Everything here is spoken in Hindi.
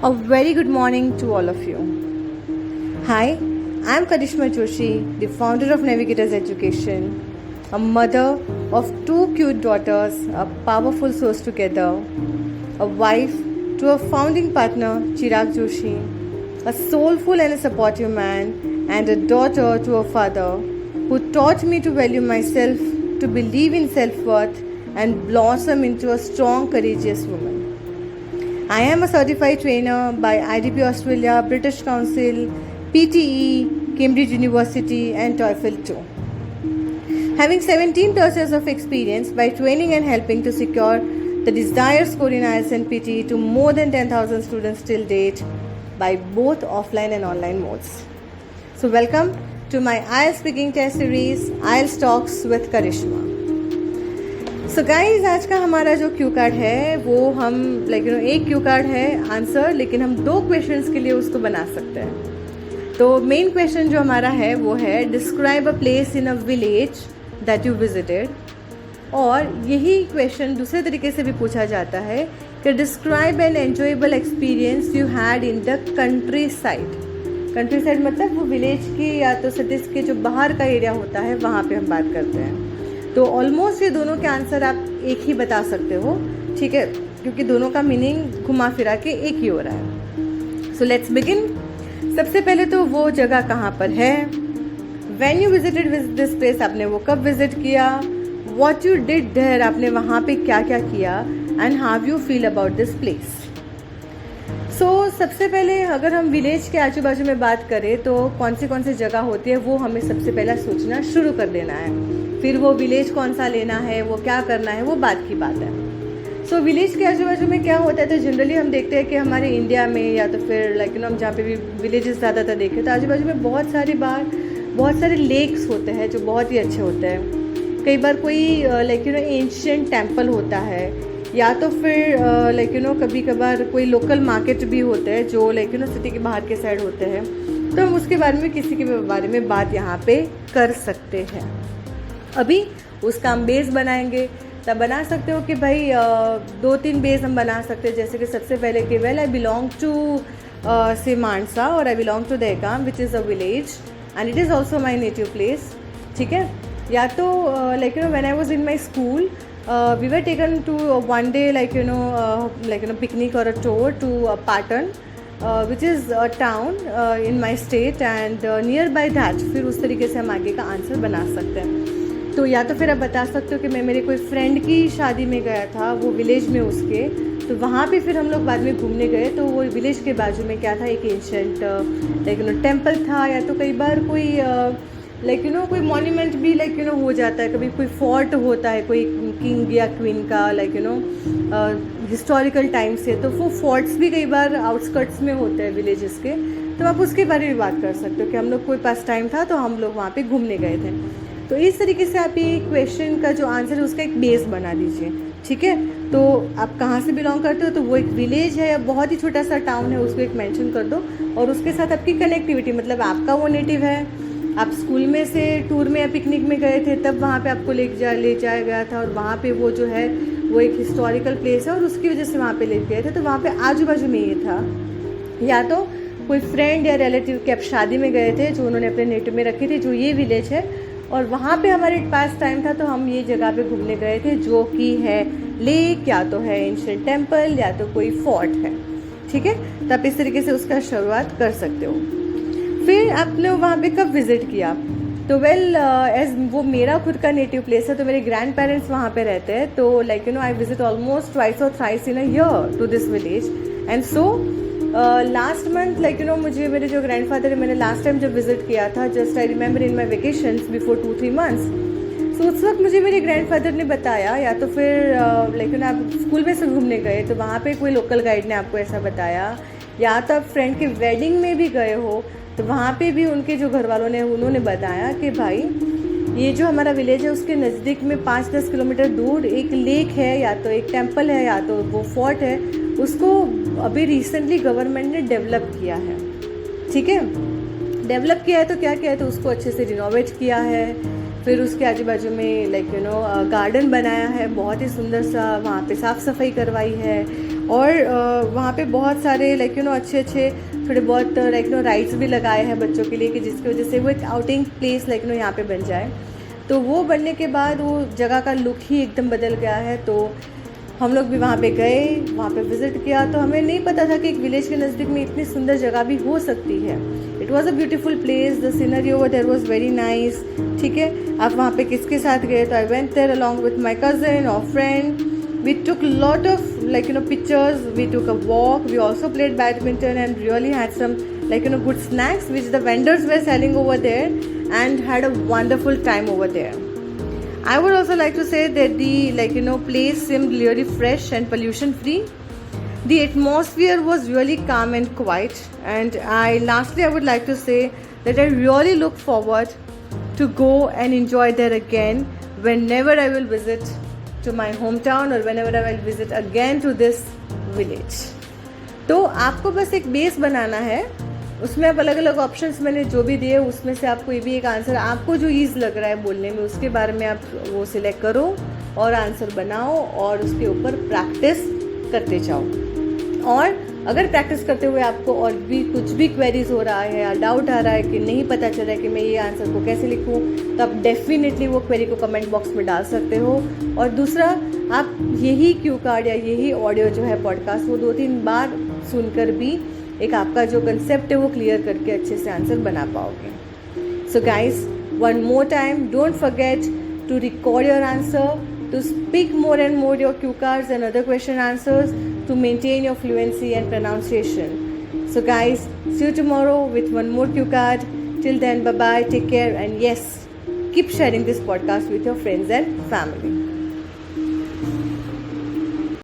A very good morning to all of you. Hi, I'm Karishma Joshi, the founder of Navigators Education, a mother of two cute daughters, a powerful source together, a wife to a founding partner, Chirag Joshi, a soulful and a supportive man, and a daughter to a father who taught me to value myself, to believe in self-worth, and blossom into a strong, courageous woman. I am a certified trainer by IDP Australia, British Council, PTE, Cambridge University, and TOEFL too. Having 17 plus years of experience by training and helping to secure the desired score in IELTS and PTE to more than 10,000 students till date by both offline and online modes. So welcome to my IELTS speaking test series, IELTS Talks with Karishma. So guys आज का हमारा जो क्यू कार्ड है वो हम एक क्यू कार्ड है आंसर, लेकिन हम दो क्वेश्चंस के लिए उसको बना सकते हैं. तो मेन क्वेश्चन जो हमारा है वो है describe a place in a village that you visited. और यही क्वेश्चन दूसरे तरीके से भी पूछा जाता है कि describe N enjoyable experience you had in the country side. Country side मतलब वो विलेज की या तो सिटीज़ के जो बाहर का एरिया होता है वहाँ पे हम बात करते हैं. तो ऑलमोस्ट ये दोनों के आंसर आप एक ही बता सकते हो, ठीक है, क्योंकि दोनों का मीनिंग घुमा फिरा के एक ही हो रहा है. So let's begin. सबसे पहले तो वो जगह कहाँ पर है, when you visited this place, आपने वो कब विजिट किया, व्हाट यू डिड देयर, आपने वहाँ पे क्या क्या किया, and how you feel about this place. So सबसे पहले अगर हम विलेज के आजू बाजू में बात करें तो कौन सी जगह होती है वो हमें सबसे पहला सोचना शुरू कर देना है. फिर वो विलेज कौन सा लेना है, वो क्या करना है, वो बात की बात है. सो विलेज के आजू बाजू में क्या होता है, तो जनरली हम देखते हैं कि हमारे इंडिया में या तो फिर हम जहाँ पे भी विलेजेस ज़्यादातर देखें तो आजू बाजू में बहुत सारे लेक्स होते हैं जो बहुत ही अच्छे होते हैं. कई बार कोई एंशिएंट टेम्पल होता है, या तो फिर कभी कभार कोई लोकल मार्केट भी होते हैं जो सिटी के बाहर के साइड होते हैं. तो हम उसके बारे में किसी के बारे में बात यहाँ पे कर सकते हैं. अभी उसका हम बेस बनाएंगे, तब बना सकते हो कि भाई 2-3 बेस हम बना सकते हैं. जैसे कि सबसे पहले कि वेल आई बिलोंग टू से मानसा और I belong to Dahegam which is a village and it is also my native place. ठीक है. या तो when I was in my school we were taken to one day picnic or a tour to Patan which is a town in my state and nearby that. फिर उस तरीके से हम आगे का आंसर बना सकते हैं. तो या तो फिर आप बता सकते हो कि मैं मेरे कोई फ्रेंड की शादी में गया था वो विलेज में उसके, तो वहाँ पे फिर हम लोग बाद में घूमने गए तो वो विलेज के बाजू में क्या था, एक एंशिएंट टेम्पल था. या तो कई बार कोई कोई मॉन्यूमेंट भी हो जाता है, कभी कोई फोर्ट होता है कोई किंग या क्वीन का हिस्टोरिकल टाइम से, तो वो फोर्ट्स भी कई बार आउटस्कर्ट्स में होते हैं विलेजेस के. तो आप उसके बारे में बात कर सकते हो कि हम लोग कोई पास टाइम था तो हम लोग वहाँ पे घूमने गए थे. तो इस तरीके से आप ये क्वेश्चन का जो आंसर है उसका एक बेस बना दीजिए. ठीक है. तो आप कहाँ से बिलोंग करते हो, तो वो एक विलेज है या बहुत ही छोटा सा टाउन है उसको एक मेंशन कर दो, और उसके साथ आपकी कनेक्टिविटी मतलब आपका वो नेटिव है, आप स्कूल में से टूर में या पिकनिक में गए थे तब वहाँ पे आपको ले जाया गया था और वहाँ पे वो जो है वो एक हिस्टोरिकल प्लेस है और उसकी वजह से वहाँ पे ले गए थे. तो वहाँ पे आजू बाजू में ये था. या तो कोई फ्रेंड या रिलेटिव के आप शादी में गए थे जो उन्होंने अपने नेटिव में रखी थी, जो ये विलेज है, और वहाँ पे हमारे पास टाइम था तो हम ये जगह पे घूमने गए थे जो कि है लेक, या तो है एंशिएंट टेम्पल, या तो कोई फोर्ट है. ठीक है. तो आप इस तरीके से उसका शुरुआत कर सकते हो. फिर आपने वहाँ पे कब विज़िट किया, तो एज वो मेरा खुद का नेटिव प्लेस है तो मेरे ग्रैंड पेरेंट्स वहाँ पे रहते हैं. तो आई विजिट ऑलमोस्ट ट्वाइस और thrice in a year to this village. And so last month मुझे मेरे जो ग्रैंड फादर है, मैंने लास्ट टाइम जब विजिट किया था, just I remember in my vacations before 2-3 months. So उस वक्त मुझे मेरे ग्रैंड फादर ने बताया, या तो फिर आप स्कूल में से घूमने गए तो वहाँ पे कोई लोकल गाइड ने आपको ऐसा बताया, या तो आप फ्रेंड के वेडिंग में भी गए हो तो वहाँ पे भी उनके जो घर वालों ने उन्होंने बताया कि भाई ये जो हमारा विलेज है उसके नज़दीक में 5-10 किलोमीटर दूर एक लेक है, या तो एक टेम्पल है, या तो वो फोर्ट है, उसको अभी रिसेंटली गवर्नमेंट ने डेवलप किया है. ठीक है. डेवलप किया है तो क्या किया है, तो उसको अच्छे से रिनोवेट किया है. फिर उसके आजू बाजू में गार्डन बनाया है, बहुत ही सुंदर सा, वहाँ पे साफ़ सफाई करवाई है, और वहाँ पे बहुत सारे लाइक अच्छे अच्छे थोड़े बहुत लाइक राइड्स भी लगाए हैं बच्चों के लिए कि जिसकी वजह से वो एक आउटिंग प्लेस लाइक यहाँ पे बन जाए। तो वो बनने के बाद वो जगह का लुक ही एकदम बदल गया है। तो हम लोग भी वहाँ पे गए, वहाँ पे विज़िट किया। तो हमें नहीं पता था कि एक विलेज के नज़दीक में इतनी सुंदर जगह भी हो सकती है। It was a beautiful place, the scenery over there was very nice. ठीक है, आप वहाँ पे किसके साथ गए? तो I went there along with my cousin और friend. We took lot of pictures. We took a walk. We also played badminton and really had some good snacks which the vendors were selling over there, and had a wonderful time over there. I would also like to say that the place seemed really fresh and pollution free. The atmosphere was really calm and quiet. And lastly I would like to say that I really look forward to go and enjoy there again whenever I will visit to my hometown or whenever I will visit again to this village. तो आपको बस एक बेस बनाना है, उसमें आप अलग अलग ऑप्शंस मैंने जो भी दिए उसमें से आपको ये भी एक आंसर आपको जो ईज़ लग रहा है बोलने में उसके बारे में आप वो सिलेक्ट करो और आंसर बनाओ और उसके ऊपर प्रैक्टिस करते जाओ। और अगर प्रैक्टिस करते हुए आपको और भी कुछ भी क्वेरीज हो रहा है या डाउट आ रहा है कि नहीं पता चल रहा है कि मैं ये आंसर को कैसे लिखूं, तो आप डेफिनेटली वो क्वेरी को कमेंट बॉक्स में डाल सकते हो। और दूसरा, आप यही क्यू कार्ड या यही ऑडियो जो है पॉडकास्ट वो 2-3 बार सुनकर भी एक आपका जो कंसेप्ट है वो क्लियर करके अच्छे से आंसर बना पाओगे। So guys, one more time, don't forget to record your answer, to speak more and more your cue cards and other question answers to maintain your fluency and pronunciation. So guys, see you tomorrow with one more cue card. Till then, bye bye, take care, and yes, keep sharing this podcast with your friends and family.